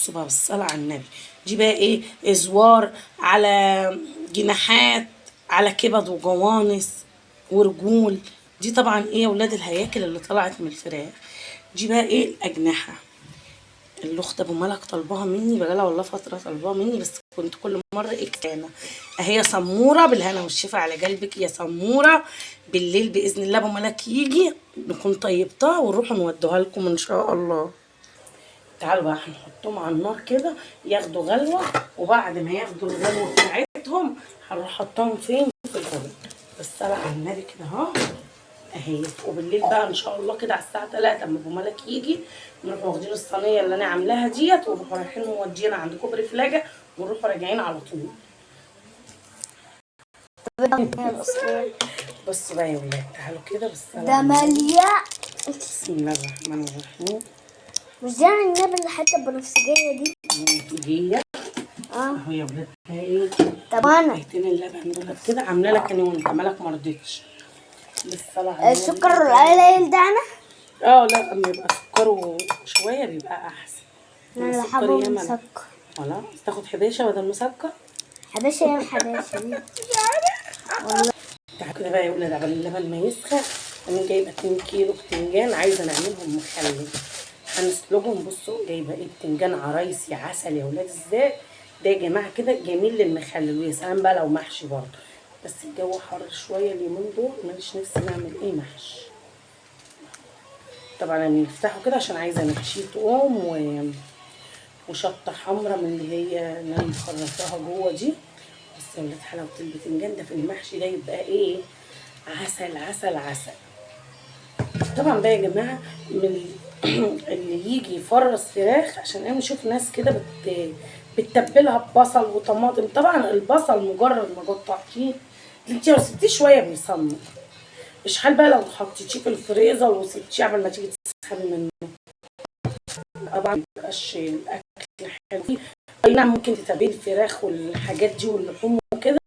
بصوا بقى بالصلاة على النبي، دي بقى ايه؟ ازوار على جناحات على كبد وجوانص ورجول. دي طبعا ايه يا ولاد الهياكل اللي طلعت من الفراخ. دي بقى ايه؟ الاجنحه اللي اخت ابو ملك طلبها مني، بقالها والله فتره طلبها مني، بس كنت كل مره ايه كفانا. اهي يا سموره بالهنا والشفا على قلبك يا سموره. بالليل باذن الله ابو ملك يجي نكون طيبتها ونروح نودوها لكم ان شاء الله. تعالوا بقى هنحطهم على النار كده ياخدوا غلوه، وبعد ما ياخدوا الغلوه بتاعتهم هنروح حطهم فين؟ في الفرن. بالصلاه على النبي كده اهو اهي. وبالليل بقى ان شاء الله كده على الساعه 3 اما ابو ملك يجي نروح واخدين الصينيه اللي انا عاملاها ديت ونروحوا رايحين مودينا عند كوبري فلاجه ونروحوا راجعين على طول. بصوا بقى يا ولاد تعالوا كده بالصلاه ده مليا. بسم الله الرحمن الرحيم. مش دي النبي اللي حتى البنفسجية دي؟ بنفسجية اهو يا ولاد. ايه طب انا كوبايتين اللبن دول كده عامله لك انا وانت مالك ما رضيتش. بالصلاه على السكر القليل ده انا؟ لا اما يبقى سكره شويه بيبقى احسن. انا حابه مسكر. خلاص تاخد 11 بدل مسكر. 11 ايه 11 دي؟ والله تعالوا كده بقى يا ولاد على اللبن ما يسخن. انا جايبه 2 كيلو بتنجان عايزه نعملهم مخلل هنسلقهم. بصوا جايبه ايه؟ بتنجان عرايسي عسل يا ولاد ازاي ده يا جماعه كده جميل للمخلل. ويا سلام بقى لو محشي برضه، بس الجو حر شويه اليومين دول ماليش نفسي نعمل ايه محشي. طبعا انا بنفتحه كده عشان عايزه نحشيه توم وشطه حمراء من اللي هي اللي انا مخرطاها جوه دي. بس يا ولاد حلاوه البتنجان ده في المحشي ده يبقى ايه؟ عسل عسل عسل. طبعا بقى يا جماعه من اللي يجي يفرز فراخ، عشان انا بشوف ناس كده بتتبلها ببصل وطماطم. طبعا البصل مجرد ما قطعتيه انت لو سبتيه شويه بيصمم. مش حال بقى لو حطيتيه في الفريزر وسبتيه قبل ما تيجي تسخني منه طبعا مبيبقاش الاكل حلو فيه. اي نعم ممكن تتبلي الفراخ والحاجات دي واللحوم وكده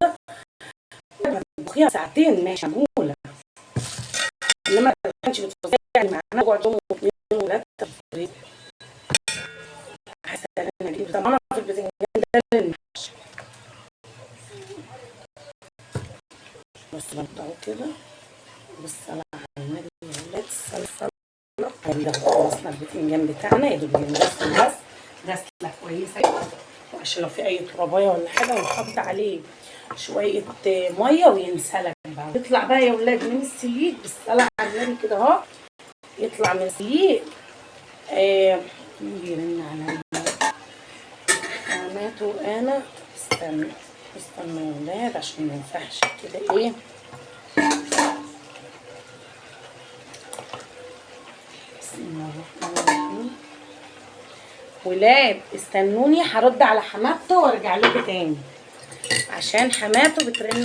تطبخيها ساعتين ماشي معقوله، انما ما كانش بتفضلي يعني معانا نقعد يوم واثنين وثلاثه في الفريزر. حاسه ان انا اجيب طبعا في البتنجان ده للمحشي. بس بنقطعه كده بالصلاه على النبي يا ولاد. الصلصه خلصنا البتنجان بتاعنا يا دوب نغسله بس غسله كويسه عشان لو في اي ترابايه ولا حاجه ونحط عليه شويه ميه وينسلق بقى. يطلع بقى يا ولاد من السليق بالصلاه على النبي كده اهو. يطلع من السليق مين بيرن عليا؟ قامته انا. استنى يا ولاد عشان ما ينفعش كده ايه. بسم الله الرحمن الرحيم. ولاد استنوني هرد على حماته وارجع لكم تاني عشان حماته بترن